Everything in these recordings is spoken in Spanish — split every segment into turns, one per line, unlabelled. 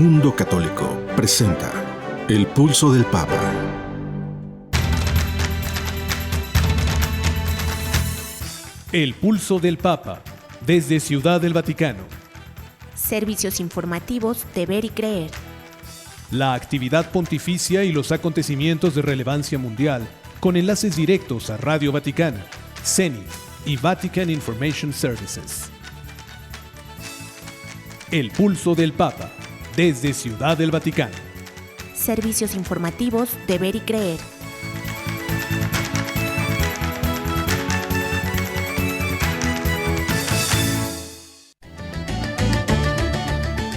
Mundo Católico presenta El Pulso del Papa.
El Pulso del Papa, desde Ciudad del Vaticano.
Servicios informativos de Ver y Creer.
La actividad pontificia y los acontecimientos de relevancia mundial, con enlaces directos a Radio Vaticana, CENI y Vatican Information Services. El Pulso del Papa, desde Ciudad del Vaticano.
Servicios informativos de Ver y Creer.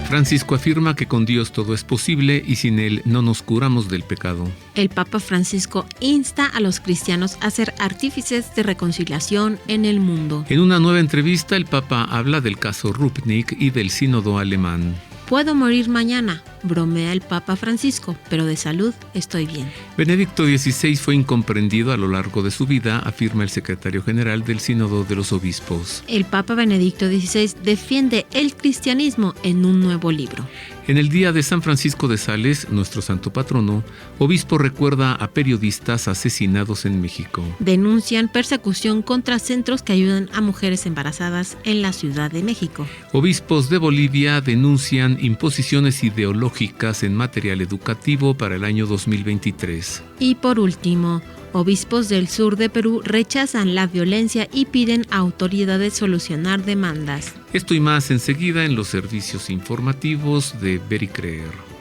Francisco afirma que con Dios todo es posible y sin Él no nos curamos del pecado.
El Papa Francisco insta a los cristianos a ser artífices de reconciliación en el mundo.
En una nueva entrevista, el Papa habla del caso Rupnik y del sínodo alemán.
Puedo morir mañana, bromea el Papa Francisco, pero de salud estoy bien.
Benedicto XVI fue incomprendido a lo largo de su vida, afirma el secretario general del Sínodo de los Obispos.
El Papa Benedicto XVI defiende el cristianismo en un nuevo libro.
En el día de San Francisco de Sales, nuestro santo patrono, obispo recuerda a periodistas asesinados en México.
Denuncian persecución contra centros que ayudan a mujeres embarazadas en la Ciudad de México.
Obispos de Bolivia denuncian imposiciones ideológicas en material educativo para el año 2023.
Y por último, obispos del sur de Perú rechazan la violencia y piden a autoridades solucionar demandas.
Esto y más enseguida en los servicios informativos de Ver y Creer.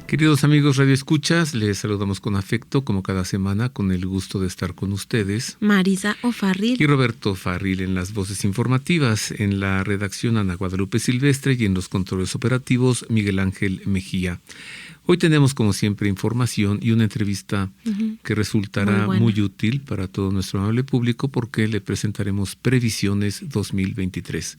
Queridos amigos radioescuchas, les saludamos con afecto, como cada semana, con el gusto de estar con ustedes.
Marisa O'Farrill
y Roberto Farril en las voces informativas, en la redacción Ana Guadalupe Silvestre y en los controles operativos Miguel Ángel Mejía. Hoy tenemos, como siempre, información y una entrevista que resultará muy útil para todo nuestro amable público porque le presentaremos Previsiones 2023.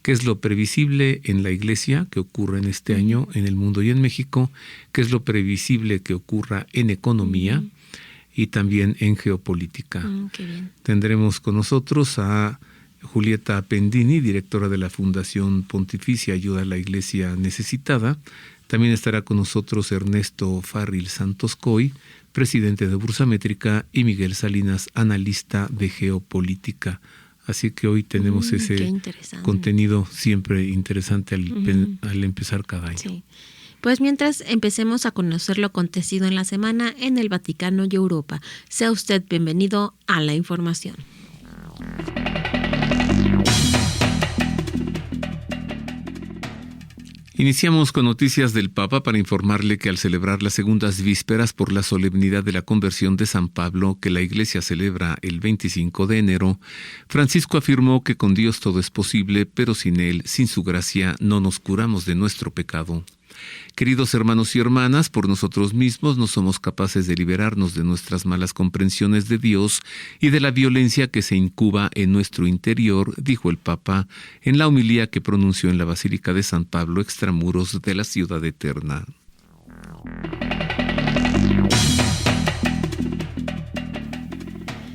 ¿Qué es lo previsible en la Iglesia que ocurre en este año en el mundo y en México? ¿Qué es lo previsible que ocurra en economía y también en geopolítica?
Qué bien.
Tendremos con nosotros a Julieta Pendini, directora de la Fundación Pontificia Ayuda a la Iglesia Necesitada. También estará con nosotros Ernesto Farril Santos Coy, presidente de Bursamétrica, y Miguel Salinas, analista de geopolítica. Así que hoy tenemos ese contenido siempre interesante al empezar cada año.
Sí. Pues mientras empecemos a conocer lo acontecido en la semana en el Vaticano y Europa, sea usted bienvenido a la información.
Iniciamos con noticias del Papa para informarle que al celebrar las segundas vísperas por la solemnidad de la conversión de San Pablo, que la Iglesia celebra el 25 de enero, Francisco afirmó que con Dios todo es posible, pero sin Él, sin su gracia, no nos curamos de nuestro pecado. Queridos hermanos y hermanas, por nosotros mismos no somos capaces de liberarnos de nuestras malas comprensiones de Dios y de la violencia que se incuba en nuestro interior, dijo el Papa en la homilía que pronunció en la Basílica de San Pablo, extramuros de la Ciudad Eterna.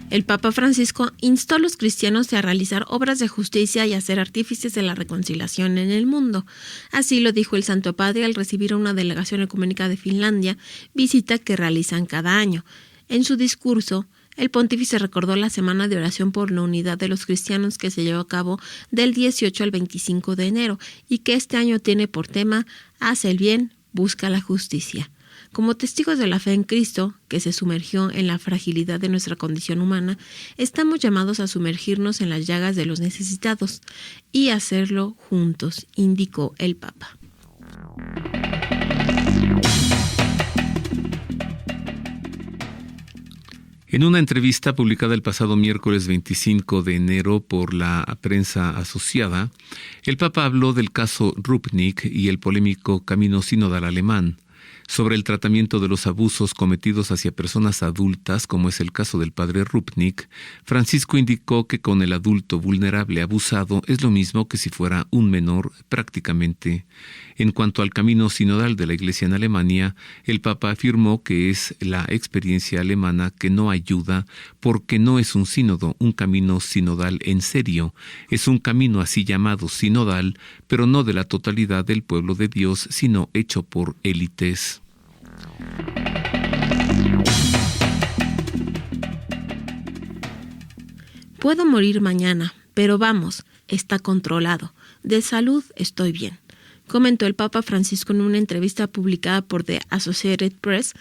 El Papa Francisco instó a los cristianos a realizar obras de justicia y a ser artífices de la reconciliación en el mundo. Así lo dijo el Santo Padre al recibir a una delegación ecuménica de Finlandia, visita que realizan cada año. En su discurso, el pontífice recordó la semana de oración por la unidad de los cristianos que se llevó a cabo del 18 al 25 de enero y que este año tiene por tema «Haz el bien, busca la justicia». Como testigos de la fe en Cristo, que se sumergió en la fragilidad de nuestra condición humana, estamos llamados a sumergirnos en las llagas de los necesitados y hacerlo juntos, indicó el Papa.
En una entrevista publicada el pasado miércoles 25 de enero por la prensa asociada, el Papa habló del caso Rupnik y el polémico camino sinodal alemán. Sobre el tratamiento de los abusos cometidos hacia personas adultas, como es el caso del padre Rupnik, Francisco indicó que con el adulto vulnerable abusado es lo mismo que si fuera un menor prácticamente. En cuanto al camino sinodal de la Iglesia en Alemania, el Papa afirmó que es la experiencia alemana que no ayuda porque no es un sínodo, un camino sinodal en serio. Es un camino así llamado sinodal, pero no de la totalidad del pueblo de Dios, sino hecho por élites.
Puedo morir mañana, pero vamos, está controlado. De salud estoy bien, comentó el Papa Francisco en una entrevista publicada por The Associated Press.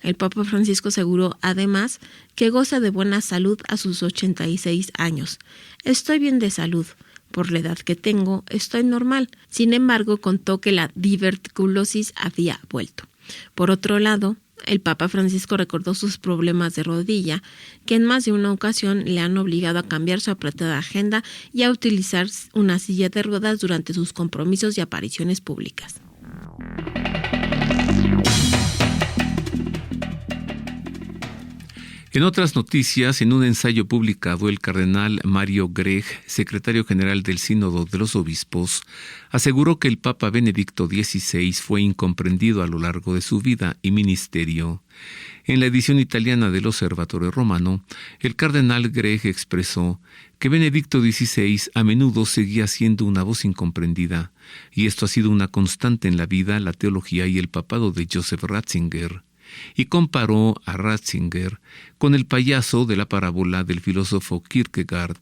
El Papa Francisco aseguró además que goza de buena salud a sus 86 años. Estoy bien de salud. Por la edad que tengo, estoy normal. Sin embargo, contó que la diverticulosis había vuelto. Por otro lado, el Papa Francisco recordó sus problemas de rodilla, que en más de una ocasión le han obligado a cambiar su apretada agenda y a utilizar una silla de ruedas durante sus compromisos y apariciones públicas.
En otras noticias, en un ensayo publicado, el cardenal Mario Grech, secretario general del Sínodo de los Obispos, aseguró que el Papa Benedicto XVI fue incomprendido a lo largo de su vida y ministerio. En la edición italiana del Osservatore Romano, el cardenal Grech expresó que Benedicto XVI a menudo seguía siendo una voz incomprendida, y esto ha sido una constante en la vida, la teología y el papado de Joseph Ratzinger. Y comparó a Ratzinger con el payaso de la parábola del filósofo Kierkegaard.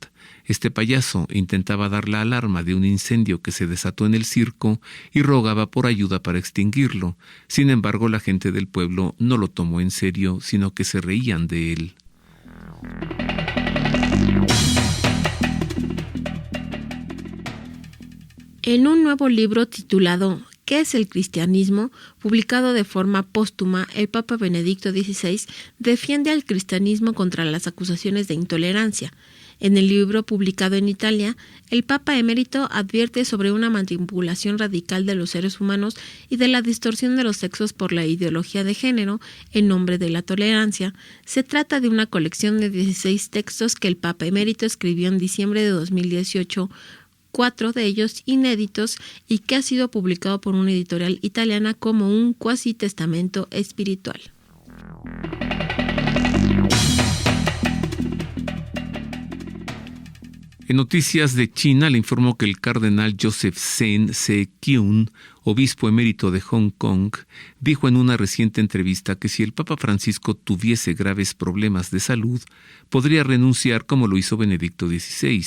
Este payaso intentaba dar la alarma de un incendio que se desató en el circo y rogaba por ayuda para extinguirlo. Sin embargo, la gente del pueblo no lo tomó en serio, sino que se reían de él.
En un nuevo libro titulado ¿Qué es el cristianismo?, publicado de forma póstuma, el Papa Benedicto XVI defiende al cristianismo contra las acusaciones de intolerancia. En el libro publicado en Italia, el Papa emérito advierte sobre una manipulación radical de los seres humanos y de la distorsión de los sexos por la ideología de género en nombre de la tolerancia. Se trata de una colección de 16 textos que el Papa emérito escribió en diciembre de 2018, 4 de ellos inéditos, y que ha sido publicado por una editorial italiana como un cuasi testamento espiritual.
En noticias de China, le informó que el cardenal Joseph Zen Se-kyun, obispo emérito de Hong Kong, dijo en una reciente entrevista que si el Papa Francisco tuviese graves problemas de salud, podría renunciar como lo hizo Benedicto XVI.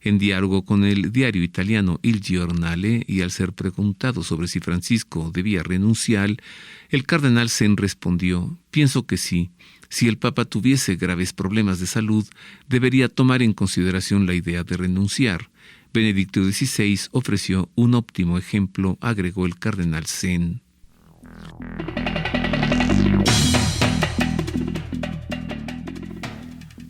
En diálogo con el diario italiano Il Giornale, y al ser preguntado sobre si Francisco debía renunciar, el cardenal Zen respondió: «Pienso que sí. Si el Papa tuviese graves problemas de salud, debería tomar en consideración la idea de renunciar». Benedicto XVI ofreció un óptimo ejemplo, agregó el cardenal Zen.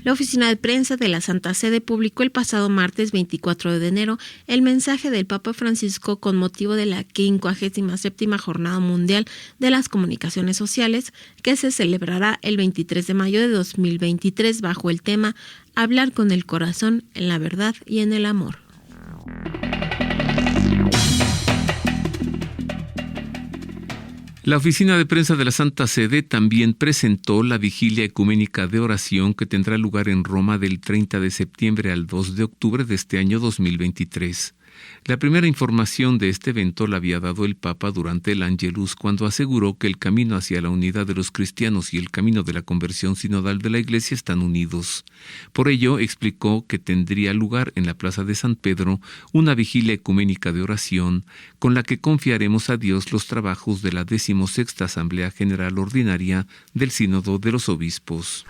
La oficina de prensa de la Santa Sede publicó el pasado martes 24 de enero el mensaje del Papa Francisco con motivo de la 57ª Jornada Mundial de las Comunicaciones Sociales, que se celebrará el 23 de mayo de 2023 bajo el tema Hablar con el corazón en la verdad y en el amor.
La oficina de prensa de la Santa Sede también presentó la vigilia ecuménica de oración que tendrá lugar en Roma del 30 de septiembre al 2 de octubre de este año 2023. La primera información de este evento la había dado el Papa durante el Angelus, cuando aseguró que el camino hacia la unidad de los cristianos y el camino de la conversión sinodal de la Iglesia están unidos. Por ello, explicó que tendría lugar en la Plaza de San Pedro una vigilia ecuménica de oración, con la que confiaremos a Dios los trabajos de la 16ª Asamblea General Ordinaria del Sínodo de los Obispos.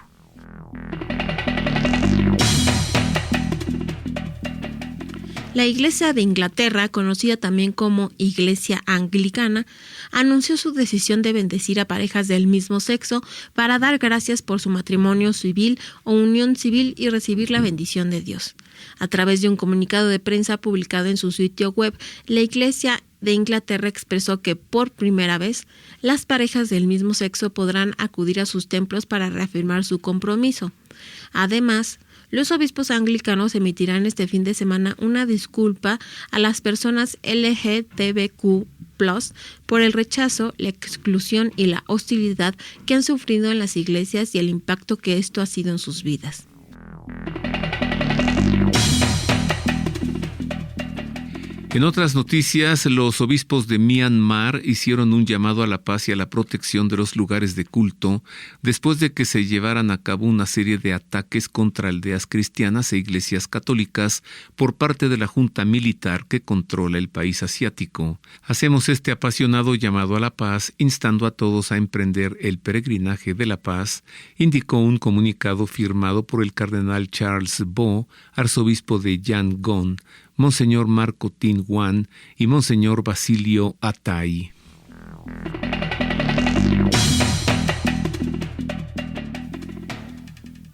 La Iglesia de Inglaterra, conocida también como Iglesia Anglicana, anunció su decisión de bendecir a parejas del mismo sexo para dar gracias por su matrimonio civil o unión civil y recibir la bendición de Dios. A través de un comunicado de prensa publicado en su sitio web, la Iglesia de Inglaterra expresó que por primera vez las parejas del mismo sexo podrán acudir a sus templos para reafirmar su compromiso. Además, los obispos anglicanos emitirán este fin de semana una disculpa a las personas LGTBQ+ por el rechazo, la exclusión y la hostilidad que han sufrido en las iglesias y el impacto que esto ha sido en sus vidas.
En otras noticias, los obispos de Myanmar hicieron un llamado a la paz y a la protección de los lugares de culto después de que se llevaran a cabo una serie de ataques contra aldeas cristianas e iglesias católicas por parte de la junta militar que controla el país asiático. Hacemos este apasionado llamado a la paz, instando a todos a emprender el peregrinaje de la paz, indicó un comunicado firmado por el cardenal Charles Bo, arzobispo de Yangon, Monseñor Marco Tin Wan y Monseñor Basilio Atai.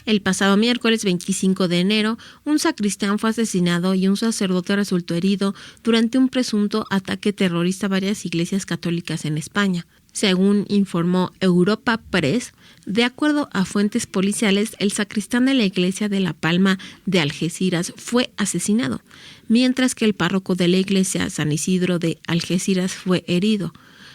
El pasado miércoles 25 de enero, un sacristán fue asesinado y un sacerdote resultó herido durante un presunto ataque terrorista a varias iglesias católicas en España. Según informó Europa Press, de acuerdo a fuentes policiales, el sacristán de la iglesia de La Palma de Algeciras fue asesinado, mientras que el párroco de la iglesia San Isidro de Algeciras fue herido.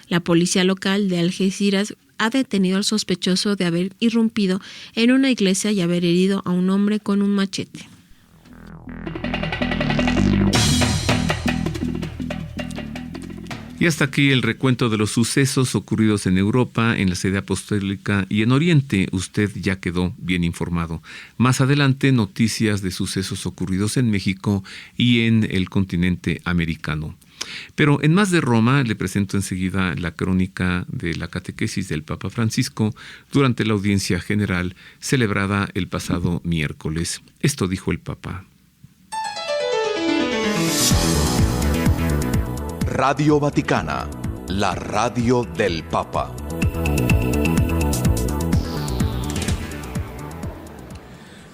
La policía local de Algeciras ha detenido al sospechoso de haber irrumpido en una iglesia y haber herido a un hombre con un machete.
Y hasta aquí el recuento de los sucesos ocurridos en Europa, en la sede apostólica y en Oriente. Usted ya quedó bien informado. Más adelante, noticias de sucesos ocurridos en México y en el continente americano. Pero en Más de Roma le presento enseguida la crónica de la catequesis del Papa Francisco durante la audiencia general celebrada el pasado miércoles. Esto dijo el Papa.
Radio Vaticana, la radio del Papa.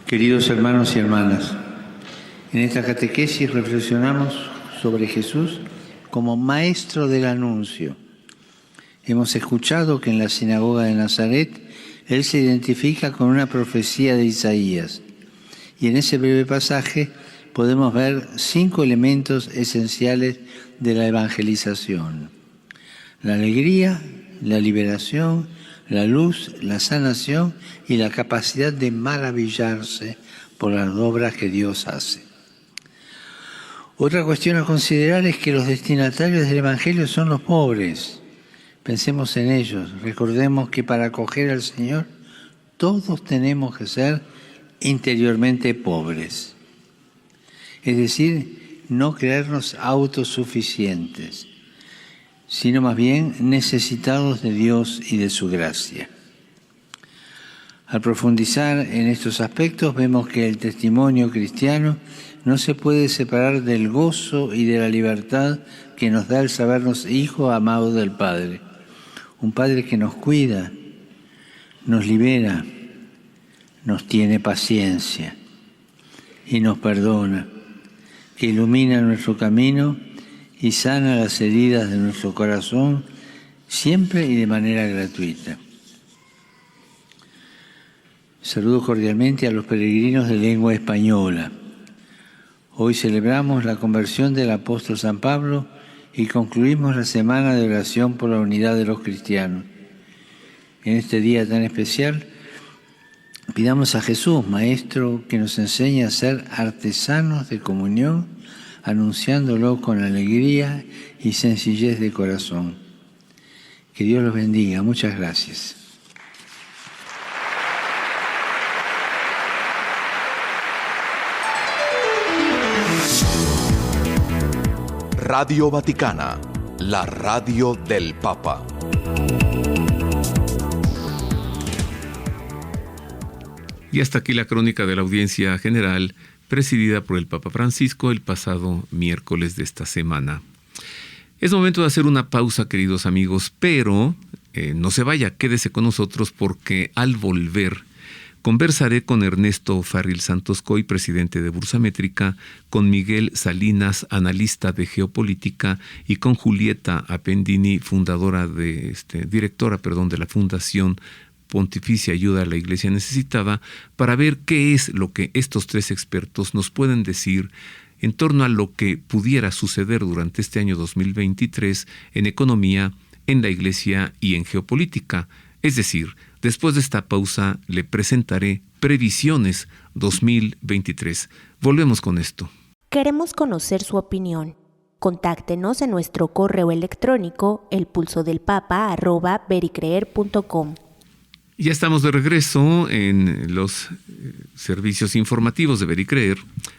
Queridos hermanos y hermanas, en esta catequesis reflexionamos sobre Jesús como maestro del anuncio. Hemos escuchado que en la sinagoga de Nazaret Él se identifica con una profecía de Isaías, y en ese breve pasaje podemos ver 5 elementos esenciales de la evangelización: la alegría, la liberación, la luz, la sanación y la capacidad de maravillarse por las obras que Dios hace. Otra cuestión a considerar es que los destinatarios del Evangelio son los pobres. Pensemos en ellos. Recordemos que para acoger al Señor todos tenemos que ser interiormente pobres. Es decir, no creernos autosuficientes, sino más bien necesitados de Dios y de su gracia. Al profundizar en estos aspectos, vemos que el testimonio cristiano no se puede separar del gozo y de la libertad que nos da el sabernos hijos amados del Padre. Un Padre que nos cuida, nos libera, nos tiene paciencia y nos perdona, que ilumina nuestro camino y sana las heridas de nuestro corazón, siempre y de manera gratuita. Saludo cordialmente a los peregrinos de lengua española. Hoy celebramos la conversión del apóstol San Pablo y concluimos la semana de oración por la unidad de los cristianos. En este día tan especial, pidamos a Jesús, Maestro, que nos enseñe a ser artesanos de comunión, anunciándolo con alegría y sencillez de corazón. Que Dios los bendiga. Muchas gracias.
Radio Vaticana, la radio del Papa.
Y hasta aquí la crónica de la audiencia general presidida por el Papa Francisco el pasado miércoles de esta semana. Es momento de hacer una pausa, queridos amigos, pero no se vaya, quédese con nosotros porque al volver Conversaré con Ernesto Farril Santos Coy, presidente de Bursamétrica, con Miguel Salinas, analista de geopolítica, y con Julieta Appendini, directora de la Fundación Pontificia Ayuda a la Iglesia Necesitada, para ver qué es lo que estos tres expertos nos pueden decir en torno a lo que pudiera suceder durante este año 2023 en economía, en la Iglesia y en geopolítica. Es decir, después de esta pausa le presentaré Previsiones 2023. Volvemos con esto.
Queremos conocer su opinión. Contáctenos en nuestro correo electrónico elpulsodelpapa@vericreer.com.
Ya estamos de regreso en los servicios informativos de Ver y Creer.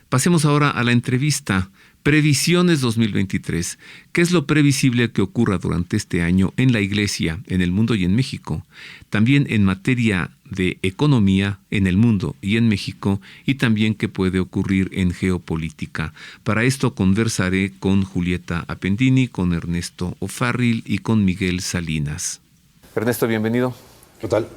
Pasemos ahora a la entrevista. Previsiones 2023. ¿Qué es lo previsible que ocurra durante este año en la Iglesia, en el mundo y en México? También en materia de economía en el mundo y en México, y también qué puede ocurrir en geopolítica. Para esto conversaré con Julieta Appendini, con Ernesto O'Farrill y con Miguel Salinas. Ernesto, bienvenido.
¿Qué tal?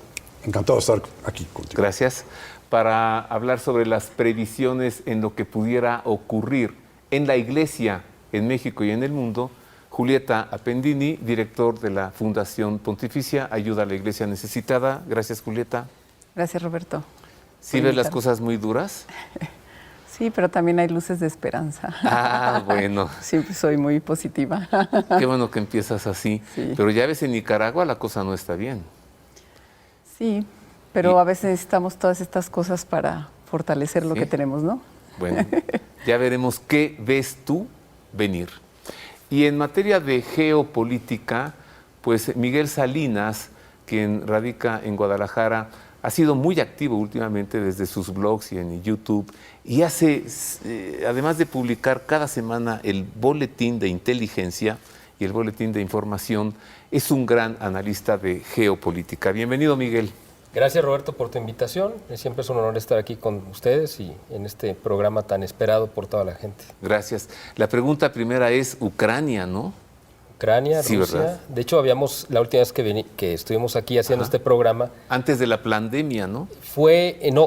Encantado de estar aquí contigo.
Gracias. Para hablar sobre las previsiones en lo que pudiera ocurrir en la Iglesia, en México y en el mundo, Julieta Appendini, director de la Fundación Pontificia Ayuda a la Iglesia Necesitada. Gracias, Julieta.
Gracias, Roberto.
¿Sí ves las cosas muy duras?
Sí, pero también hay luces de esperanza.
Ah, bueno.
Siempre soy muy positiva.
Qué bueno que empiezas así. Sí. Pero ya ves, en Nicaragua la cosa no está bien.
Sí, pero a veces necesitamos todas estas cosas para fortalecer lo que tenemos, ¿no?
Bueno, ya veremos qué ves tú venir. Y en materia de geopolítica, pues Miguel Salinas, quien radica en Guadalajara, ha sido muy activo últimamente desde sus blogs y en YouTube, y hace, además de publicar cada semana el boletín de inteligencia y el boletín de información, es un gran analista de geopolítica. Bienvenido, Miguel.
Gracias, Roberto, por tu invitación. Siempre es un honor estar aquí con ustedes y en este programa tan esperado por toda la gente.
Gracias. La pregunta primera es Ucrania, ¿no?
Ucrania,
sí,
Rusia. ¿Verdad? De hecho, la última vez que estuvimos aquí haciendo este programa...
Antes de la pandemia, ¿no?
Fue, en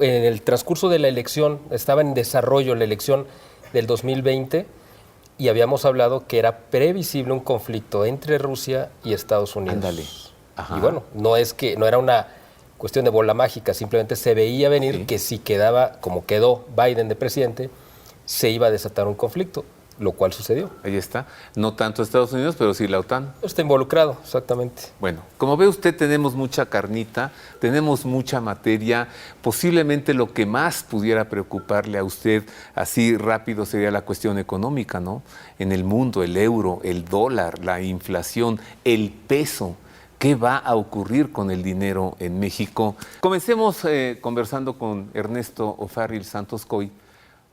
el transcurso de la elección, estaba en desarrollo la elección del 2020, y habíamos hablado que era previsible un conflicto entre Rusia y Estados Unidos.
Ándale. Ajá.
Y bueno, no era una cuestión de bola mágica, simplemente se veía venir que si quedaba, como quedó Biden de presidente, se iba a desatar un conflicto, lo cual sucedió.
Ahí está. No tanto Estados Unidos, pero sí la OTAN.
Está involucrado, exactamente.
Bueno, como ve usted, tenemos mucha carnita, tenemos mucha materia. Posiblemente lo que más pudiera preocuparle a usted así rápido sería la cuestión económica, ¿no? En el mundo, el euro, el dólar, la inflación, el peso. ¿Qué va a ocurrir con el dinero en México? Comencemos conversando con Ernesto O'Farrill Santos Coy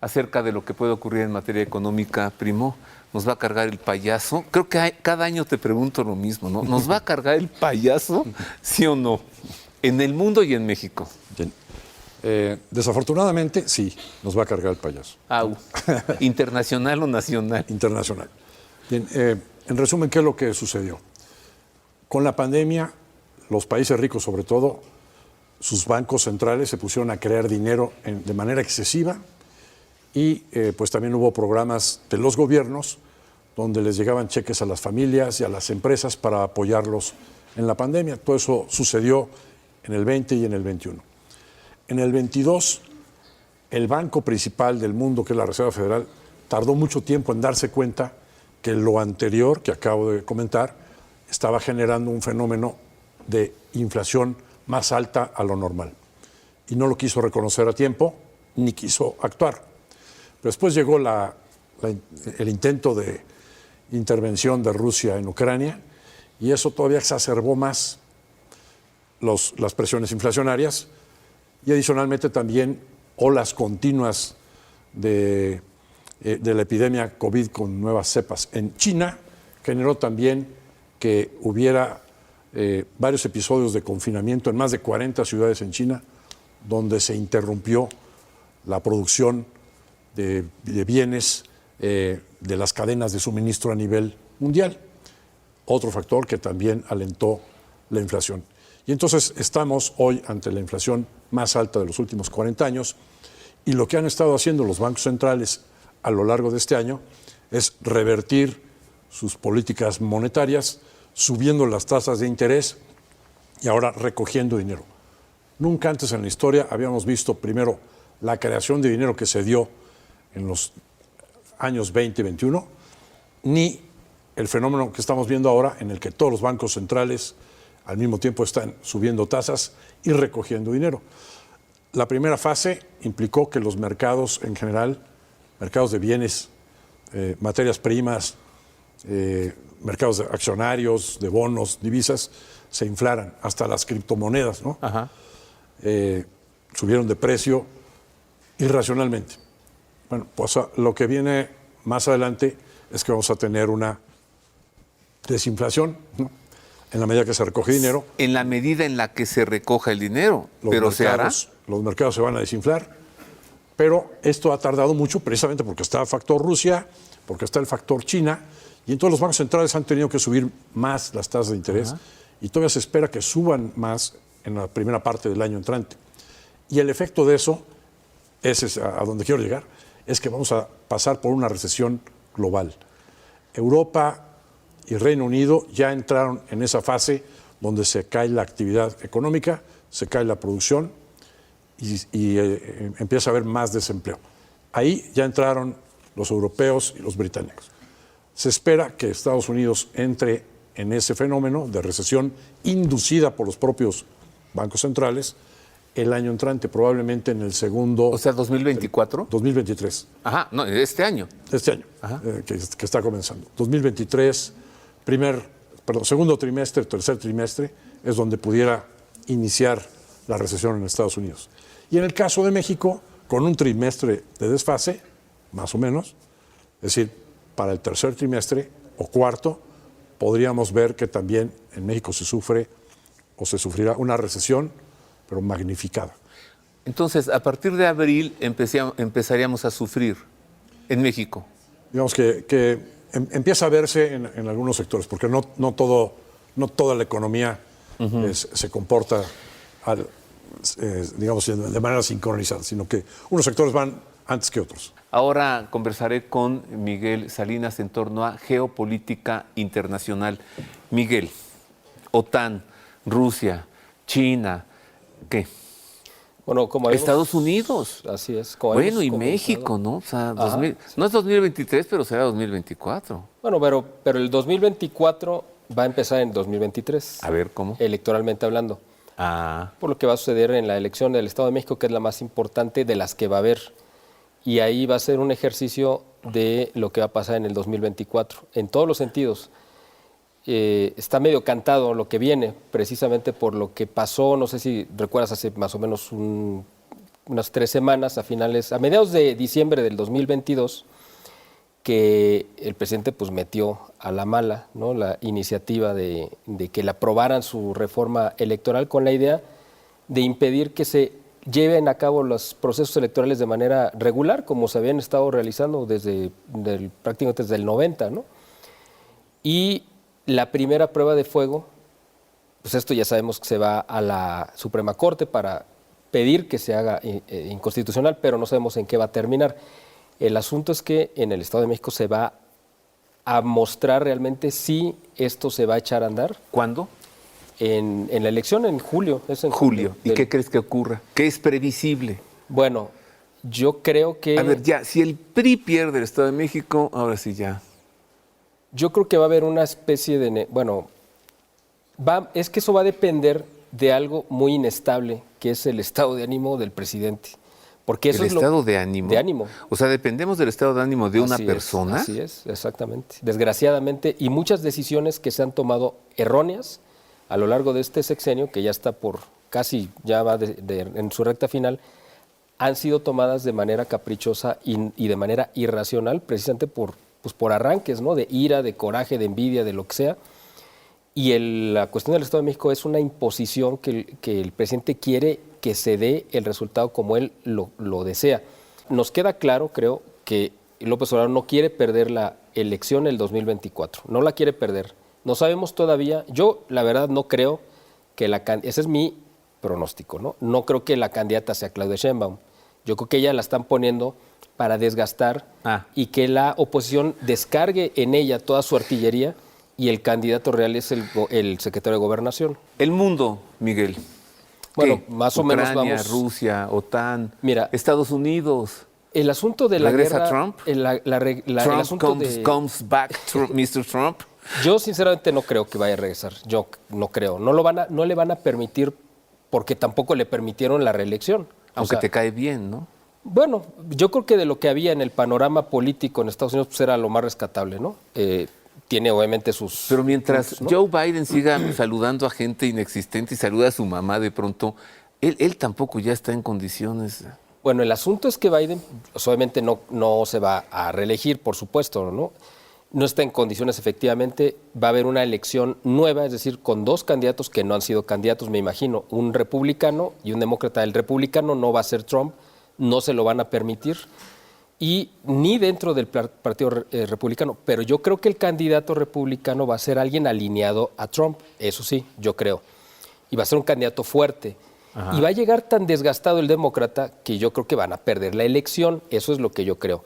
acerca de lo que puede ocurrir en materia económica. Primo, ¿nos va a cargar el payaso? Creo que cada año te pregunto lo mismo, ¿no? ¿Nos va a cargar el payaso, sí o no? En el mundo y en México.
Bien. Desafortunadamente, sí, nos va a cargar el payaso.
¿Internacional o nacional?
Internacional. Bien, en resumen, ¿qué es lo que sucedió? Con la pandemia, los países ricos, sobre todo, sus bancos centrales se pusieron a crear dinero de manera excesiva, y pues también hubo programas de los gobiernos donde les llegaban cheques a las familias y a las empresas para apoyarlos en la pandemia. Todo eso sucedió en el 20 y en el 21. En el 22, el banco principal del mundo, que es la Reserva Federal, tardó mucho tiempo en darse cuenta que lo anterior que acabo de comentar estaba generando un fenómeno de inflación más alta a lo normal. Y no lo quiso reconocer a tiempo, ni quiso actuar. Pero después llegó el intento de intervención de Rusia en Ucrania, y eso todavía exacerbó más las presiones inflacionarias, y adicionalmente también olas continuas de la epidemia COVID con nuevas cepas en China generó también que hubiera varios episodios de confinamiento en más de 40 ciudades en China, donde se interrumpió la producción de bienes de las cadenas de suministro a nivel mundial. Otro factor que también alentó la inflación. Y entonces estamos hoy ante la inflación más alta de los últimos 40 años. Y lo que han estado haciendo los bancos centrales a lo largo de este año es revertir sus políticas monetarias, subiendo las tasas de interés y ahora recogiendo dinero. Nunca antes en la historia habíamos visto primero la creación de dinero que se dio en los años 20 y 21, ni el fenómeno que estamos viendo ahora en el que todos los bancos centrales al mismo tiempo están subiendo tasas y recogiendo dinero. La primera fase implicó que los mercados en general, mercados de bienes, materias primas, mercados de accionarios, de bonos, divisas, se inflaran, hasta las criptomonedas, ¿no? Subieron de precio irracionalmente. Bueno, pues lo que viene más adelante es que vamos a tener una desinflación, ¿no? En la medida que se recoge dinero.
En la medida en la que se recoja el dinero, pero se hará.
Los mercados se van a desinflar, pero esto ha tardado mucho precisamente porque está el factor Rusia, porque está el factor China, y entonces los bancos centrales han tenido que subir más las tasas de interés y todavía se espera que suban más en la primera parte del año entrante. Y el efecto de eso, ese es a donde quiero llegar, es que vamos a pasar por una recesión global. Europa y Reino Unido ya entraron en esa fase donde se cae la actividad económica, se cae la producción y empieza a haber más desempleo. Ahí ya entraron los europeos y los británicos. Se espera que Estados Unidos entre en ese fenómeno de recesión inducida por los propios bancos centrales el año entrante, probablemente en el segundo...
O sea, 2024.
2023.
Ajá, no, este año.
Este año, que está comenzando. 2023, segundo trimestre, tercer trimestre, es donde pudiera iniciar la recesión en Estados Unidos. Y en el caso de México, con un trimestre de desfase, más o menos, es decir, para el tercer trimestre o cuarto, podríamos ver que también en México se sufrirá una recesión, pero magnificada.
Entonces, a partir de abril empezaríamos a sufrir en México.
Digamos que empieza a verse en algunos sectores, porque no toda la economía se comporta digamos, de manera sincronizada, sino que unos sectores van antes que otros.
Ahora conversaré con Miguel Salinas en torno a geopolítica internacional. Miguel, OTAN, Rusia, China, ¿qué?
Bueno, como
Estados Unidos.
Así es.
Bueno, y México, ¿no? O sea, no es 2023, pero será 2024.
Bueno, pero el 2024 va a empezar en 2023.
A ver, ¿cómo?
Electoralmente hablando. Por lo que va a suceder en la elección del Estado de México, que es la más importante de las que va a haber. Y ahí va a ser un ejercicio de lo que va a pasar en el 2024, en todos los sentidos. Está medio cantado lo que viene, precisamente por lo que pasó, no sé si recuerdas, hace más o menos unas 3 semanas, a mediados de diciembre del 2022, que el presidente pues metió a la mala, ¿no?, la iniciativa de que le aprobaran su reforma electoral con la idea de impedir que se lleven a cabo los procesos electorales de manera regular, como se habían estado realizando prácticamente desde el 90, ¿no? Y la primera prueba de fuego, pues esto ya sabemos que se va a la Suprema Corte para pedir que se haga inconstitucional, pero no sabemos en qué va a terminar. El asunto es que en el Estado de México se va a mostrar realmente si esto se va a echar a andar.
¿Cuándo?
En la elección, en julio. Es en
julio. ¿Y qué crees que ocurra? ¿Qué es previsible?
Bueno, yo creo que...
A ver, ya, si el PRI pierde el Estado de México, ahora sí ya.
Yo creo que va a haber una especie de... es que eso va a depender de algo muy inestable, que es el estado de ánimo del presidente. Porque eso
¿El estado de ánimo?
De ánimo.
O sea, dependemos del estado de ánimo de una persona.
Así es, exactamente. Desgraciadamente, y muchas decisiones que se han tomado erróneas a lo largo de este sexenio, que ya está casi ya va en su recta final, han sido tomadas de manera caprichosa y de manera irracional, precisamente por arranques, ¿no?, de ira, de coraje, de envidia, de lo que sea. Y la cuestión del Estado de México es una imposición que el presidente quiere que se dé el resultado como él lo desea. Nos queda claro, creo, que López Obrador no quiere perder la elección el 2024, no la quiere perder. No sabemos todavía, yo la verdad no creo que esa es mi pronóstico, ¿no? No creo que la candidata sea Claudia Sheinbaum. Yo creo que ella la están poniendo para desgastar y que la oposición descargue en ella toda su artillería y el candidato real es el secretario de Gobernación.
El mundo, Miguel.
Bueno, más o menos
Ucrania,
vamos...
Rusia, OTAN,
Mira,
Estados Unidos.
El asunto de la
¿Regresa
guerra...
Trump?
el asunto
comes back, Mr. Trump.
Yo sinceramente no creo que vaya a regresar. Yo no creo. No le van a permitir porque tampoco le permitieron la reelección.
Aunque te cae bien, ¿no?
Bueno, yo creo que de lo que había en el panorama político en Estados Unidos pues era lo más rescatable, ¿no? Tiene obviamente sus...
Pero mientras
puntos, ¿no?
Joe Biden siga saludando a gente inexistente y saluda a su mamá de pronto, él tampoco ya está en condiciones.
Bueno, el asunto es que Biden pues, obviamente no se va a reelegir, por supuesto, ¿no? No está en condiciones, efectivamente. Va a haber una elección nueva, es decir, con dos candidatos que no han sido candidatos, me imagino, un republicano y un demócrata. El republicano no va a ser Trump, no se lo van a permitir, y ni dentro del Partido Republicano. Pero yo creo que el candidato republicano va a ser alguien alineado a Trump, eso sí, yo creo. Y va a ser un candidato fuerte. Ajá. Y va a llegar tan desgastado el demócrata que yo creo que van a perder la elección, eso es lo que yo creo.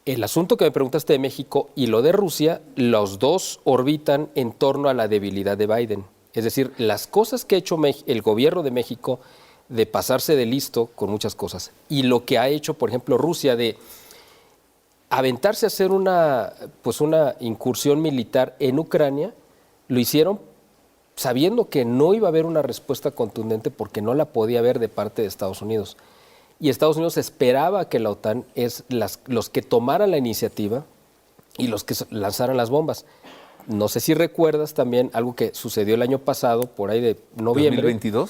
El asunto que me preguntaste de México y lo de Rusia, los dos orbitan en torno a la debilidad de Biden. Es decir, las cosas que ha hecho el gobierno de México de pasarse de listo con muchas cosas y lo que ha hecho, por ejemplo, Rusia de aventarse a hacer una incursión militar en Ucrania, lo hicieron sabiendo que no iba a haber una respuesta contundente porque no la podía haber de parte de Estados Unidos. Y Estados Unidos esperaba que la OTAN los que tomaran la iniciativa y los que lanzaran las bombas. No sé si recuerdas también algo que sucedió el año pasado, por ahí de noviembre.
¿2022?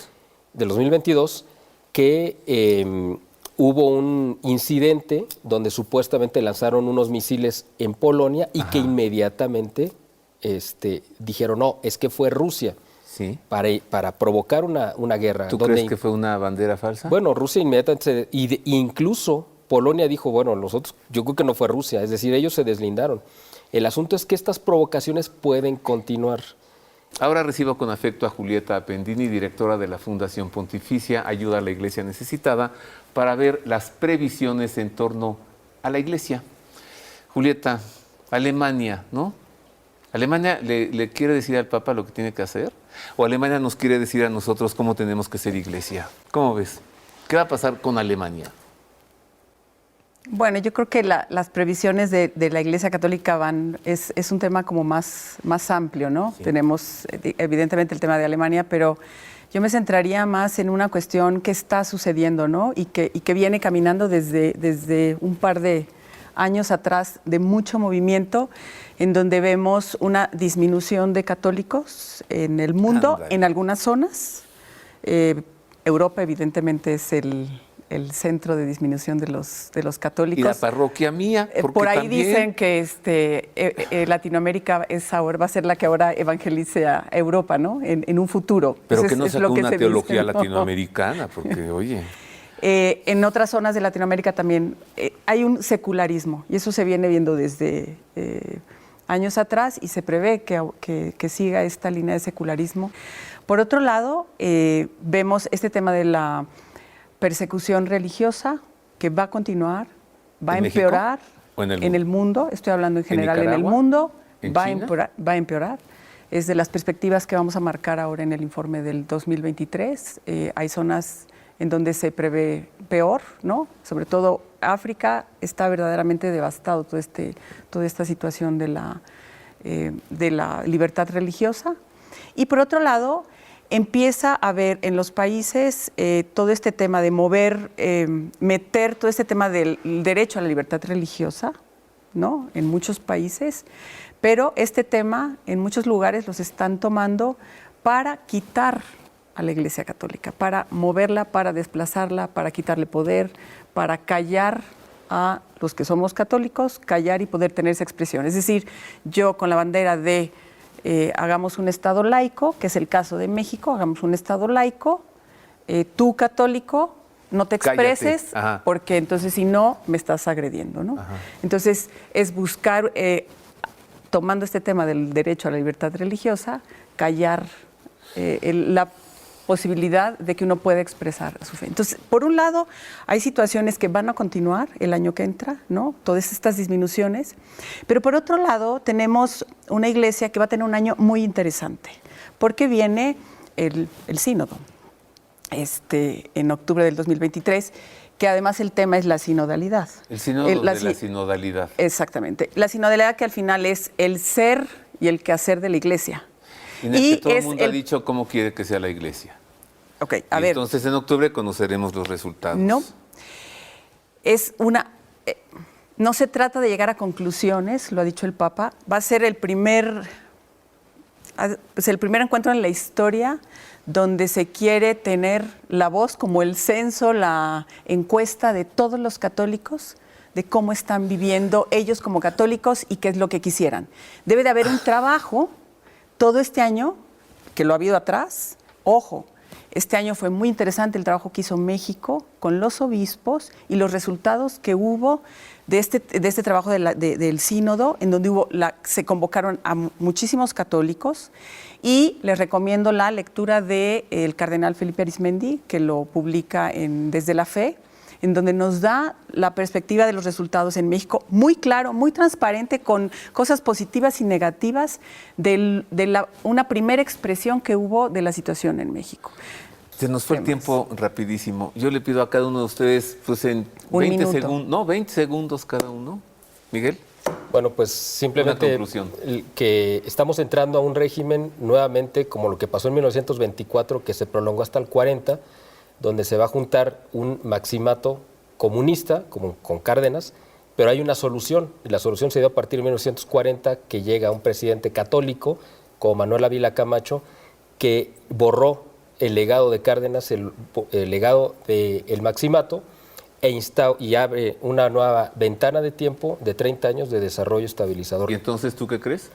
Del 2022, que hubo un incidente donde supuestamente lanzaron unos misiles en Polonia y que inmediatamente dijeron, no, es que fue Rusia.
Sí.
Para provocar una guerra.
¿Tú crees que fue una bandera falsa?
Bueno, Rusia inmediatamente, incluso Polonia dijo, bueno, yo creo que no fue Rusia, es decir, ellos se deslindaron. El asunto es que estas provocaciones pueden continuar.
Ahora recibo con afecto a Julieta Appendini, directora de la Fundación Pontificia Ayuda a la Iglesia Necesitada, para ver las previsiones en torno a la Iglesia. Julieta, Alemania, ¿no? ¿Alemania le quiere decir al Papa lo que tiene que hacer? ¿O Alemania nos quiere decir a nosotros cómo tenemos que ser iglesia? ¿Cómo ves? ¿Qué va a pasar con Alemania?
Bueno, yo creo que las previsiones de la Iglesia Católica es un tema como más amplio, ¿no? Sí. Tenemos evidentemente el tema de Alemania, pero yo me centraría más en una cuestión que está sucediendo, ¿no? Y que viene caminando desde un par de años atrás de mucho movimiento, en donde vemos una disminución de católicos en el mundo, en algunas zonas. Europa evidentemente es el centro de disminución de los católicos.
Y la parroquia mía, porque
por ahí
también...
dicen que Latinoamérica va a ser la que ahora evangelice a Europa, ¿no? En un futuro.
Pero que no sacó una teología latinoamericana, porque, oye...
en otras zonas de Latinoamérica también hay un secularismo, y eso se viene viendo desde años atrás, y se prevé que siga esta línea de secularismo. Por otro lado, vemos este tema de la persecución religiosa, que va a continuar, va a empeorar en el mundo, estoy hablando en general en el mundo, va a empeorar. Es de las perspectivas que vamos a marcar ahora en el informe del 2023. Hay zonas en donde se prevé peor, ¿no? Sobre todo África está verdaderamente devastado toda esta situación de la libertad religiosa. Y por otro lado, empieza a haber en los países todo este tema de meter todo este tema del derecho a la libertad religiosa, ¿no? En muchos países, pero este tema en muchos lugares los están tomando para quitar a la Iglesia Católica, para moverla, para desplazarla, para quitarle poder, para callar a los que somos católicos, callar y poder tener esa expresión. Es decir, yo con la bandera de hagamos un Estado laico, que es el caso de México, hagamos un Estado laico, tú católico no te expreses, porque entonces si no, me estás agrediendo, ¿no? Ajá. Entonces es buscar, tomando este tema del derecho a la libertad religiosa, callar posibilidad de que uno pueda expresar su fe. Entonces, por un lado, hay situaciones que van a continuar el año que entra, ¿no? Todas estas disminuciones, pero por otro lado, tenemos una iglesia que va a tener un año muy interesante, porque viene el sínodo, en octubre del 2023, que además el tema es la sinodalidad.
El sínodo de la sinodalidad.
Exactamente. La sinodalidad, que al final es el ser y el quehacer de la iglesia.
Y todo el mundo ha dicho cómo quiere que sea la iglesia.
Ok, a ver.
Entonces en octubre conoceremos los resultados.
No, no se trata de llegar a conclusiones, lo ha dicho el Papa. Va a ser el primer encuentro en la historia donde se quiere tener la voz, como el censo, la encuesta de todos los católicos, de cómo están viviendo ellos como católicos y qué es lo que quisieran. Debe de haber un trabajo todo este año, que lo ha habido atrás. Ojo, este año fue muy interesante el trabajo que hizo México con los obispos y los resultados que hubo de este trabajo del sínodo, en donde se convocaron a muchísimos católicos, y les recomiendo la lectura del cardenal Felipe Arizmendi, que lo publica Desde la Fe, en donde nos da la perspectiva de los resultados en México, muy claro, muy transparente, con cosas positivas y negativas de una primera expresión que hubo de la situación en México.
Se nos fue el tiempo rapidísimo. Yo le pido a cada uno de ustedes, pues en 20 segundos, no, 20 segundos cada uno. Miguel.
Bueno, pues simplemente que estamos entrando a un régimen nuevamente como lo que pasó en 1924, que se prolongó hasta el 40, donde se va a juntar un maximato comunista, como con Cárdenas, pero hay una solución, y la solución se dio a partir de 1940, que llega un presidente católico, como Manuel Ávila Camacho, que borró el legado de Cárdenas, el legado del maximato, y abre una nueva ventana de tiempo de 30 años de desarrollo estabilizador.
¿Y entonces tú qué crees?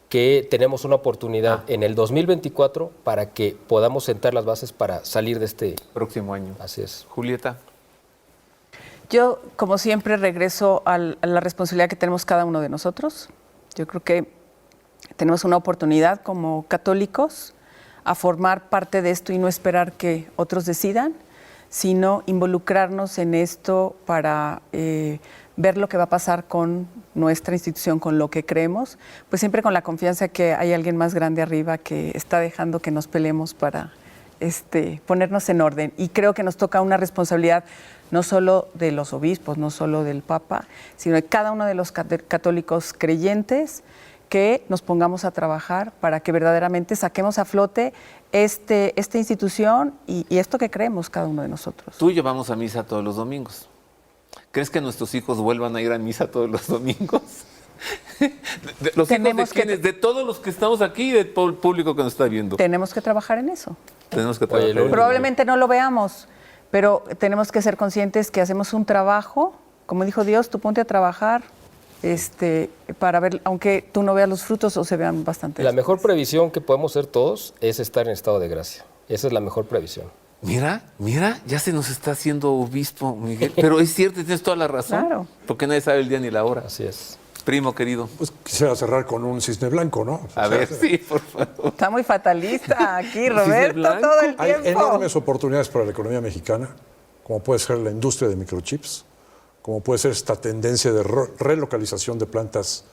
Que tenemos una oportunidad en el 2024 para que podamos sentar las bases para salir de este
próximo año.
Así es.
Julieta.
Yo, como siempre, regreso a la responsabilidad que tenemos cada uno de nosotros. Yo creo que tenemos una oportunidad como católicos a formar parte de esto y no esperar que otros decidan, sino involucrarnos en esto para ver lo que va a pasar con nuestra institución, con lo que creemos, pues siempre con la confianza que hay alguien más grande arriba que está dejando que nos peleemos para ponernos en orden. Y creo que nos toca una responsabilidad no solo de los obispos, no solo del Papa, sino de cada uno de los católicos creyentes, que nos pongamos a trabajar para que verdaderamente saquemos a flote esta institución y esto que creemos cada uno de nosotros.
Tú y yo vamos a misa todos los domingos. ¿Crees que nuestros hijos vuelvan a ir a misa todos los domingos? ¿Los hijos de quiénes? De todos los que estamos aquí y de todo el público que nos está viendo.
Tenemos que trabajar en eso.
Tenemos que trabajar en eso.
Probablemente no lo veamos, pero tenemos que ser conscientes que hacemos un trabajo, como dijo Dios, tú ponte a trabajar, para ver, aunque tú no veas los frutos o se vean bastante.
La mejor previsión que podemos hacer todos es estar en estado de gracia. Esa es la mejor previsión.
Mira, ya se nos está haciendo obispo, Miguel. Pero es cierto, tienes toda la razón.
Claro.
Porque nadie sabe el día ni la hora.
Así es.
Primo querido.
Pues quisiera cerrar con un cisne blanco, ¿no?
A ver, sí, por favor.
Está muy fatalista aquí, Roberto, todo el tiempo.
Hay enormes oportunidades para la economía mexicana, como puede ser la industria de microchips, como puede ser esta tendencia de relocalización de plantas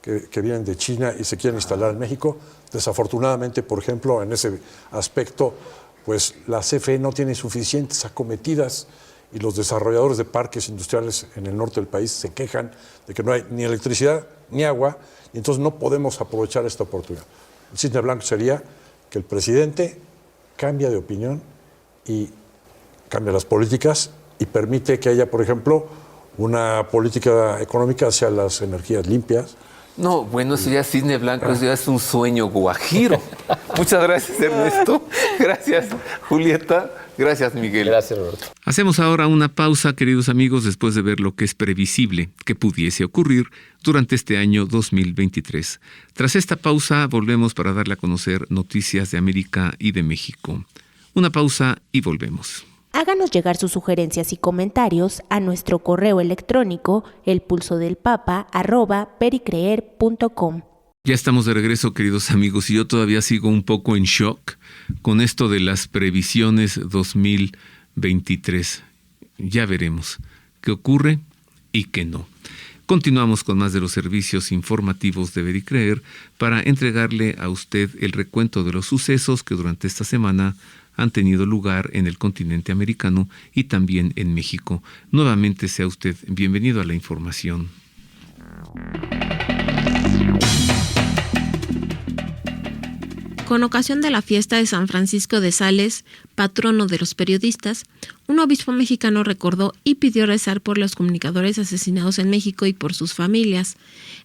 que vienen de China y se quieren instalar en México. Desafortunadamente, por ejemplo, en ese aspecto, pues la CFE no tiene suficientes acometidas y los desarrolladores de parques industriales en el norte del país se quejan de que no hay ni electricidad ni agua, y entonces no podemos aprovechar esta oportunidad. El cisne blanco sería que el presidente cambia de opinión y cambia las políticas y permite que haya, por ejemplo, una política económica hacia las energías limpias.
No, bueno, eso ya es cisne blanco, eso ya es un sueño guajiro. Muchas gracias, Ernesto. Gracias, Julieta. Gracias, Miguel.
Gracias, Roberto.
Hacemos ahora una pausa, queridos amigos, después de ver lo que es previsible que pudiese ocurrir durante este año 2023. Tras esta pausa, volvemos para darle a conocer noticias de América y de México. Una pausa y volvemos.
Háganos llegar sus sugerencias y comentarios a nuestro correo electrónico elpulsodelpapa@pericreer.com.
Ya estamos de regreso, queridos amigos, y yo todavía sigo un poco en shock con esto de las previsiones 2023. Ya veremos qué ocurre y qué no. Continuamos con más de los servicios informativos de Ver y Creer para entregarle a usted el recuento de los sucesos que durante esta semana han tenido lugar en el continente americano y también en México. Nuevamente sea usted bienvenido a la información.
Con ocasión de la fiesta de San Francisco de Sales, patrono de los periodistas, un obispo mexicano recordó y pidió rezar por los comunicadores asesinados en México y por sus familias.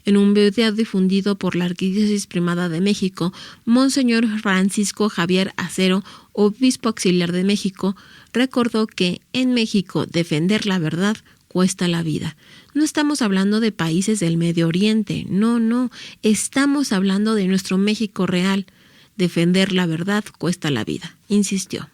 En un video difundido por la Arquidiócesis Primada de México, Monseñor Francisco Javier Acero, obispo auxiliar de México, recordó que en México defender la verdad cuesta la vida. No estamos hablando de países del Medio Oriente, no, estamos hablando de nuestro México real. Defender la verdad cuesta la vida, insistió.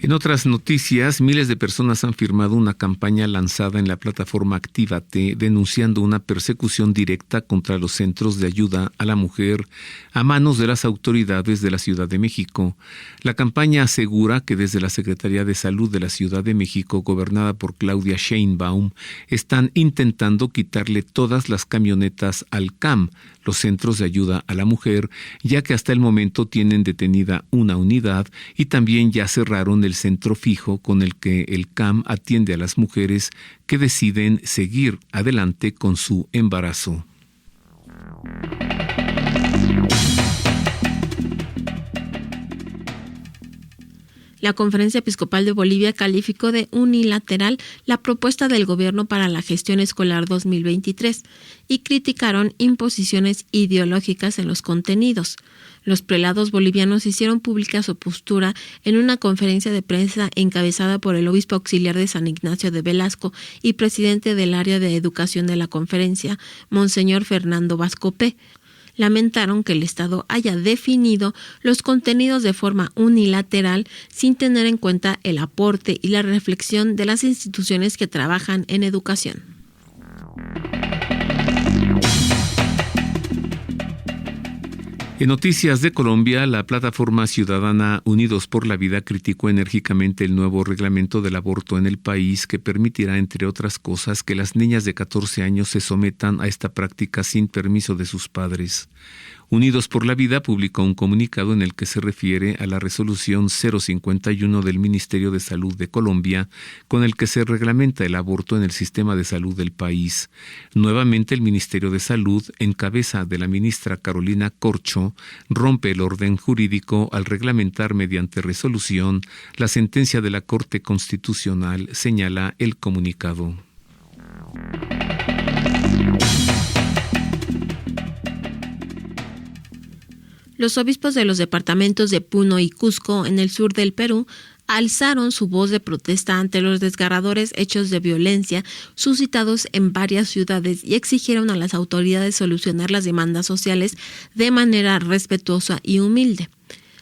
En otras noticias, miles de personas han firmado una campaña lanzada en la plataforma Actívate denunciando una persecución directa contra los centros de ayuda a la mujer a manos de las autoridades de la Ciudad de México. La campaña asegura que desde la Secretaría de Salud de la Ciudad de México, gobernada por Claudia Sheinbaum, están intentando quitarle todas las camionetas al CAM, los centros de ayuda a la mujer, ya que hasta el momento tienen detenida una unidad y también ya cerraron el centro fijo con el que el CAM atiende a las mujeres que deciden seguir adelante con su embarazo.
La Conferencia Episcopal de Bolivia calificó de unilateral la propuesta del gobierno para la gestión escolar 2023 y criticaron imposiciones ideológicas en los contenidos. Los prelados bolivianos hicieron pública su postura en una conferencia de prensa encabezada por el obispo auxiliar de San Ignacio de Velasco y presidente del área de educación de la conferencia, Monseñor Fernando Vascopé. Lamentaron que el Estado haya definido los contenidos de forma unilateral sin tener en cuenta el aporte y la reflexión de las instituciones que trabajan en educación.
En noticias de Colombia, la plataforma ciudadana Unidos por la Vida criticó enérgicamente el nuevo reglamento del aborto en el país que permitirá, entre otras cosas, que las niñas de 14 años se sometan a esta práctica sin permiso de sus padres. Unidos por la Vida publicó un comunicado en el que se refiere a la resolución 051 del Ministerio de Salud de Colombia, con el que se reglamenta el aborto en el sistema de salud del país. Nuevamente, el Ministerio de Salud, en cabeza de la ministra Carolina Corcho, rompe el orden jurídico al reglamentar mediante resolución la sentencia de la Corte Constitucional, señala el comunicado.
Los obispos de los departamentos de Puno y Cusco, en el sur del Perú, alzaron su voz de protesta ante los desgarradores hechos de violencia suscitados en varias ciudades y exigieron a las autoridades solucionar las demandas sociales de manera respetuosa y humilde.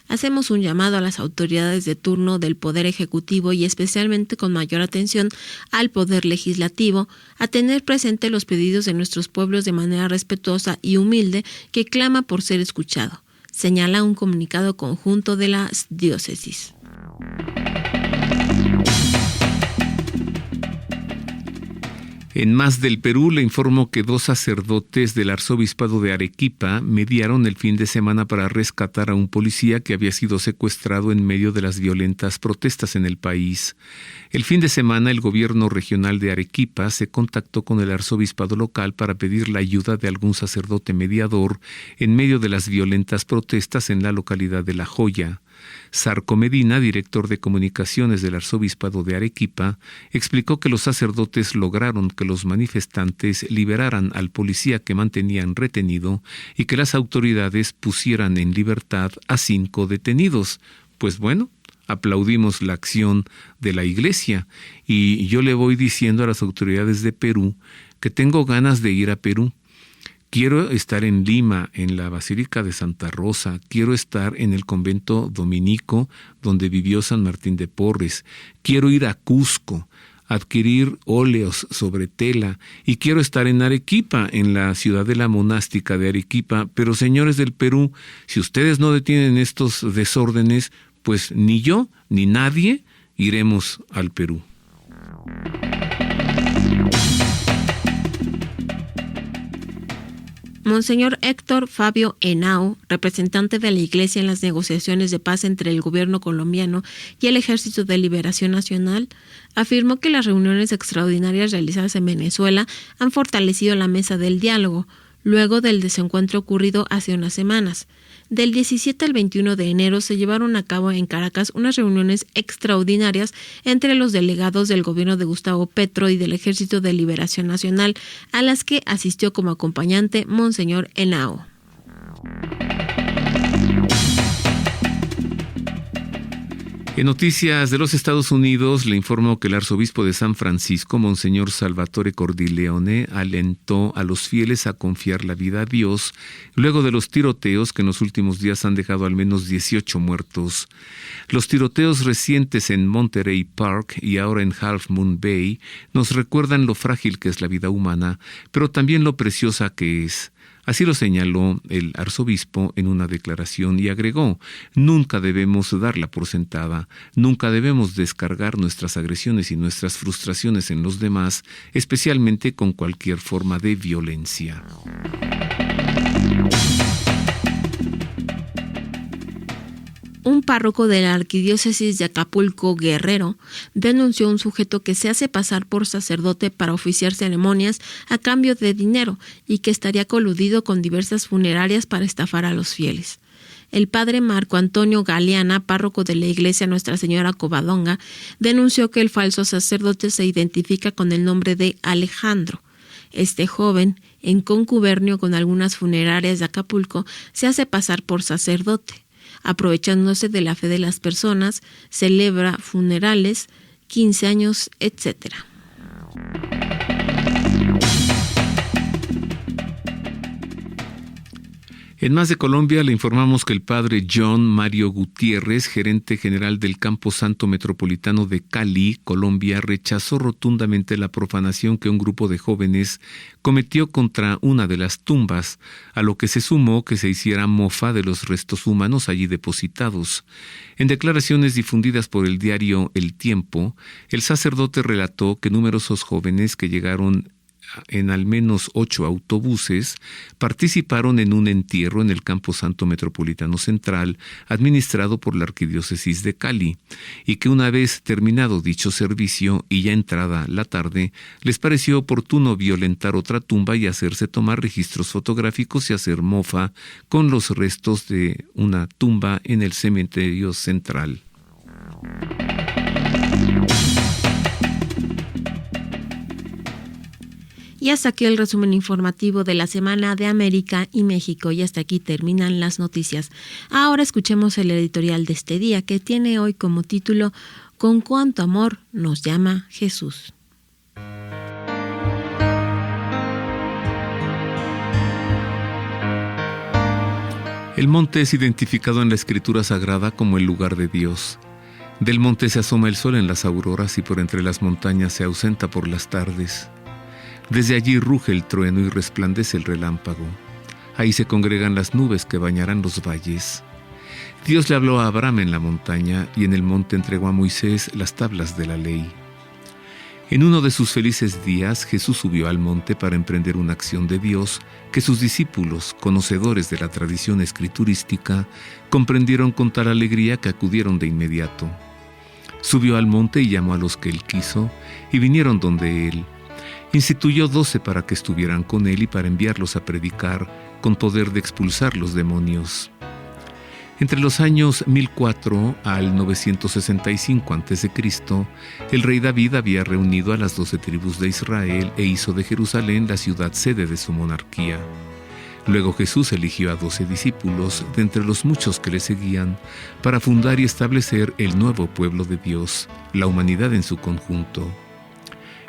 Hacemos un llamado a las autoridades de turno del Poder Ejecutivo y especialmente con mayor atención al Poder Legislativo a tener presente los pedidos de nuestros pueblos de manera respetuosa y humilde que clama por ser escuchado, señala un comunicado conjunto de las diócesis.
En Más del Perú le informo que 2 sacerdotes del arzobispado de Arequipa mediaron el fin de semana para rescatar a un policía que había sido secuestrado en medio de las violentas protestas en el país. El fin de semana el gobierno regional de Arequipa se contactó con el arzobispado local para pedir la ayuda de algún sacerdote mediador en medio de las violentas protestas en la localidad de La Joya. Sarco Medina, director de comunicaciones del arzobispado de Arequipa, explicó que los sacerdotes lograron que los manifestantes liberaran al policía que mantenían retenido y que las autoridades pusieran en libertad a 5 detenidos. Pues bueno, aplaudimos la acción de la Iglesia y yo le voy diciendo a las autoridades de Perú que tengo ganas de ir a Perú. Quiero estar en Lima, en la Basílica de Santa Rosa. Quiero estar en el convento dominico donde vivió San Martín de Porres. Quiero ir a Cusco, adquirir óleos sobre tela y quiero estar en Arequipa, en la ciudadela monástica de Arequipa. Pero señores del Perú, si ustedes no detienen estos desórdenes, pues ni yo ni nadie iremos al Perú.
Monseñor Héctor Fabio Henao, representante de la Iglesia en las negociaciones de paz entre el gobierno colombiano y el Ejército de Liberación Nacional, afirmó que las reuniones extraordinarias realizadas en Venezuela han fortalecido la mesa del diálogo, luego del desencuentro ocurrido hace unas semanas. Del 17 al 21 de enero se llevaron a cabo en Caracas unas reuniones extraordinarias entre los delegados del gobierno de Gustavo Petro y del Ejército de Liberación Nacional, a las que asistió como acompañante Monseñor Henao.
En noticias de los Estados Unidos, le informo que el arzobispo de San Francisco, Monseñor Salvatore Cordileone, alentó a los fieles a confiar la vida a Dios luego de los tiroteos que en los últimos días han dejado al menos 18 muertos. Los tiroteos recientes en Monterey Park y ahora en Half Moon Bay nos recuerdan lo frágil que es la vida humana, pero también lo preciosa que es. Así lo señaló el arzobispo en una declaración y agregó: nunca debemos darla por sentada, nunca debemos descargar nuestras agresiones y nuestras frustraciones en los demás, especialmente con cualquier forma de violencia.
Un párroco de la Arquidiócesis de Acapulco, Guerrero, denunció a un sujeto que se hace pasar por sacerdote para oficiar ceremonias a cambio de dinero y que estaría coludido con diversas funerarias para estafar a los fieles. El padre Marco Antonio Galeana, párroco de la iglesia Nuestra Señora Covadonga, denunció que el falso sacerdote se identifica con el nombre de Alejandro. Este joven, en concubernio con algunas funerarias de Acapulco, se hace pasar por sacerdote. Aprovechándose de la fe de las personas, celebra funerales, 15 años, etc.
En Más de Colombia le informamos que el padre John Mario Gutiérrez, gerente general del Campo Santo Metropolitano de Cali, Colombia, rechazó rotundamente la profanación que un grupo de jóvenes cometió contra una de las tumbas, a lo que se sumó que se hiciera mofa de los restos humanos allí depositados. En declaraciones difundidas por el diario El Tiempo, el sacerdote relató que numerosos jóvenes que llegaron en al menos 8 autobuses, participaron en un entierro en el Campo Santo Metropolitano Central, administrado por la Arquidiócesis de Cali, y que una vez terminado dicho servicio y ya entrada la tarde, les pareció oportuno violentar otra tumba y hacerse tomar registros fotográficos y hacer mofa con los restos de una tumba en el cementerio central.
Y hasta aquí el resumen informativo de la Semana de América y México. Y hasta aquí terminan las noticias. Ahora escuchemos el editorial de este día, que tiene hoy como título ¿Con cuánto amor nos llama Jesús?
El monte es identificado en la Escritura Sagrada como el lugar de Dios. Del monte se asoma el sol en las auroras y por entre las montañas se ausenta por las tardes. Desde allí ruge el trueno y resplandece el relámpago. Ahí se congregan las nubes que bañarán los valles. Dios le habló a Abraham en la montaña y en el monte entregó a Moisés las tablas de la ley. En uno de sus felices días, Jesús subió al monte para emprender una acción de Dios que sus discípulos, conocedores de la tradición escriturística, comprendieron con tal alegría que acudieron de inmediato. Subió al monte y llamó a los que él quiso, y vinieron donde él. Instituyó 12 para que estuvieran con él y para enviarlos a predicar con poder de expulsar los demonios. Entre los años 1004 al 965 a.C., el rey David había reunido a las 12 tribus de Israel e hizo de Jerusalén la ciudad sede de su monarquía. Luego Jesús eligió a 12 discípulos de entre los muchos que le seguían para fundar y establecer el nuevo pueblo de Dios, la humanidad en su conjunto.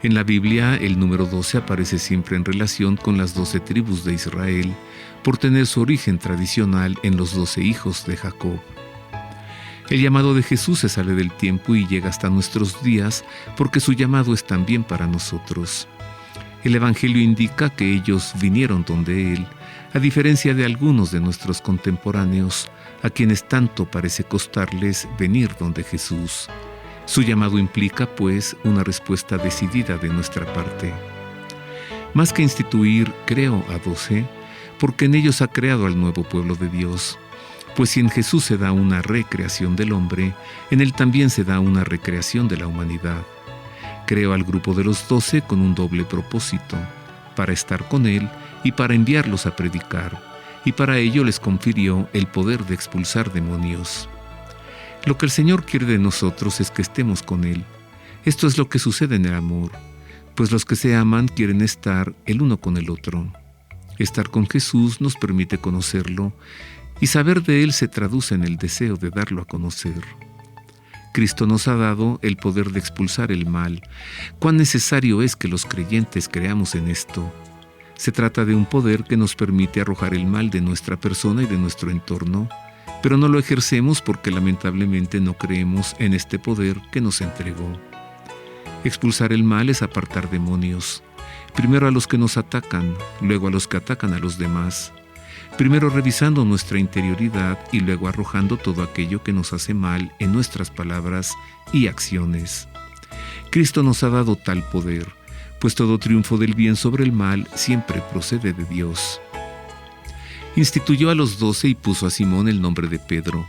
En la Biblia, el número 12 aparece siempre en relación con las 12 tribus de Israel, por tener su origen tradicional en los 12 hijos de Jacob. El llamado de Jesús se sale del tiempo y llega hasta nuestros días porque su llamado es también para nosotros. El Evangelio indica que ellos vinieron donde Él, a diferencia de algunos de nuestros contemporáneos, a quienes tanto parece costarles venir donde Jesús. Su llamado implica, pues, una respuesta decidida de nuestra parte. Más que instituir, creo, a 12, porque en ellos ha creado al nuevo pueblo de Dios. Pues si en Jesús se da una recreación del hombre, en Él también se da una recreación de la humanidad. Creo al grupo de los 12 con un doble propósito, para estar con Él y para enviarlos a predicar, y para ello les confirió el poder de expulsar demonios. Lo que el Señor quiere de nosotros es que estemos con Él. Esto es lo que sucede en el amor, pues los que se aman quieren estar el uno con el otro. Estar con Jesús nos permite conocerlo, y saber de Él se traduce en el deseo de darlo a conocer. Cristo nos ha dado el poder de expulsar el mal. Cuán necesario es que los creyentes creamos en esto. Se trata de un poder que nos permite arrojar el mal de nuestra persona y de nuestro entorno, pero no lo ejercemos porque lamentablemente no creemos en este poder que nos entregó. Expulsar el mal es apartar demonios, primero a los que nos atacan, luego a los que atacan a los demás, primero revisando nuestra interioridad y luego arrojando todo aquello que nos hace mal en nuestras palabras y acciones. Cristo nos ha dado tal poder, pues todo triunfo del bien sobre el mal siempre procede de Dios. Instituyó a los 12 y puso a Simón el nombre de Pedro,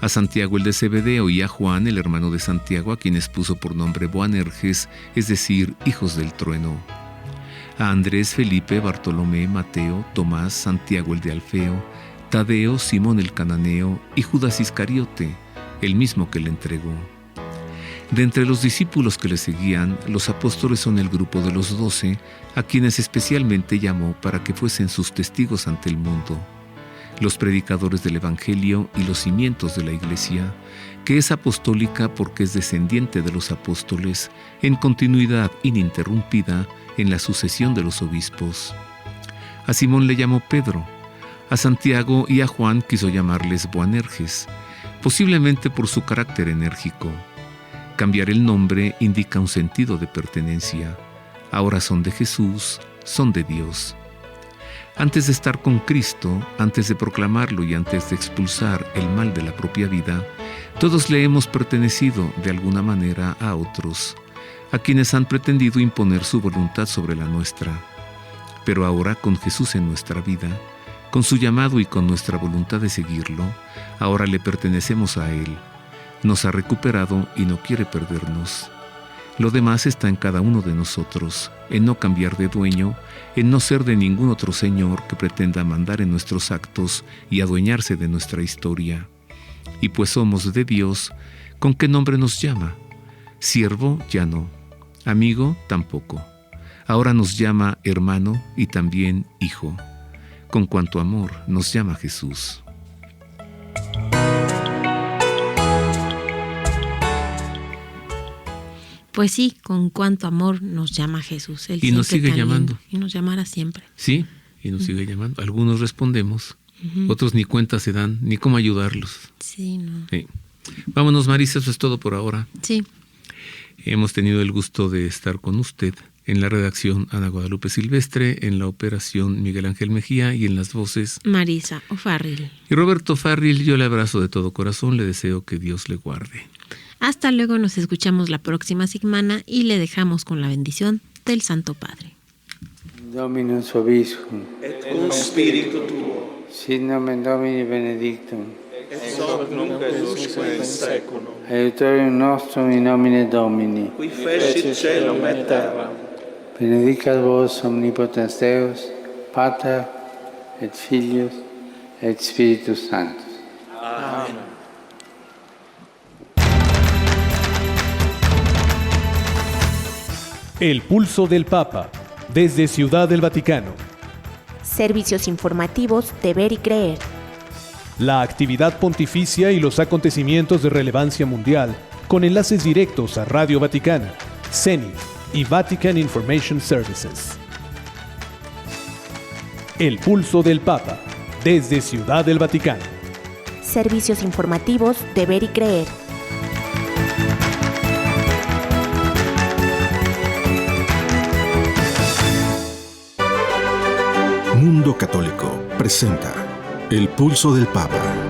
a Santiago el de Zebedeo y a Juan el hermano de Santiago, a quienes puso por nombre Boanerges, es decir, hijos del trueno, a Andrés, Felipe, Bartolomé, Mateo, Tomás, Santiago el de Alfeo, Tadeo, Simón el cananeo y Judas Iscariote, el mismo que le entregó. De entre los discípulos que le seguían, los apóstoles son el grupo de los 12, a quienes especialmente llamó para que fuesen sus testigos ante el mundo, los predicadores del Evangelio y los cimientos de la Iglesia, que es apostólica porque es descendiente de los apóstoles, en continuidad ininterrumpida en la sucesión de los obispos. A Simón le llamó Pedro, a Santiago y a Juan quiso llamarles Boanerges, posiblemente por su carácter enérgico. Cambiar el nombre indica un sentido de pertenencia. Ahora son de Jesús, son de Dios. Antes de estar con Cristo, antes de proclamarlo y antes de expulsar el mal de la propia vida, todos le hemos pertenecido de alguna manera a otros, a quienes han pretendido imponer su voluntad sobre la nuestra. Pero ahora, con Jesús en nuestra vida, con su llamado y con nuestra voluntad de seguirlo, ahora le pertenecemos a Él. Nos ha recuperado y no quiere perdernos. Lo demás está en cada uno de nosotros, en no cambiar de dueño, en no ser de ningún otro señor que pretenda mandar en nuestros actos y adueñarse de nuestra historia. Y pues somos de Dios, ¿con qué nombre nos llama? Siervo ya no, amigo tampoco. Ahora nos llama hermano y también hijo. Con cuánto amor nos llama Jesús.
Pues sí, con cuánto amor nos llama Jesús. Él
y nos sigue llamando.
Y nos llamará siempre.
Sí, y nos sigue llamando. Algunos respondemos, otros ni cuenta se dan, ni cómo ayudarlos.
Sí, no.
Sí. Vámonos, Marisa, eso es todo por ahora.
Sí.
Hemos tenido el gusto de estar con usted en la redacción Ana Guadalupe Silvestre, en la operación Miguel Ángel Mejía y en las voces
Marisa O'Farrill.
Y Roberto Farril. Yo le abrazo de todo corazón, le deseo que Dios le guarde.
Hasta luego, nos escuchamos la próxima semana y le dejamos con la bendición del Santo Padre.
Dominus vobiscum.
Et cum spiritu tuo.
Sit nomen Domini benedictum.
Et hoc nunc et usque in seculum.
Aiutorium nostrum in nomine Domini.
Qui fecit caelum et terram.
Benedicat vos omnipotens Deus, Pater et Filius et Spiritus Sanctus.
Amén.
El pulso del Papa, desde Ciudad del Vaticano.
Servicios informativos de Ver y Creer.
La actividad pontificia y los acontecimientos de relevancia mundial, con enlaces directos a Radio Vaticana, Zenith y Vatican Information Services. El pulso del Papa, desde Ciudad del Vaticano.
Servicios informativos de Ver y Creer.
Mundo Católico presenta El Pulso del Papa.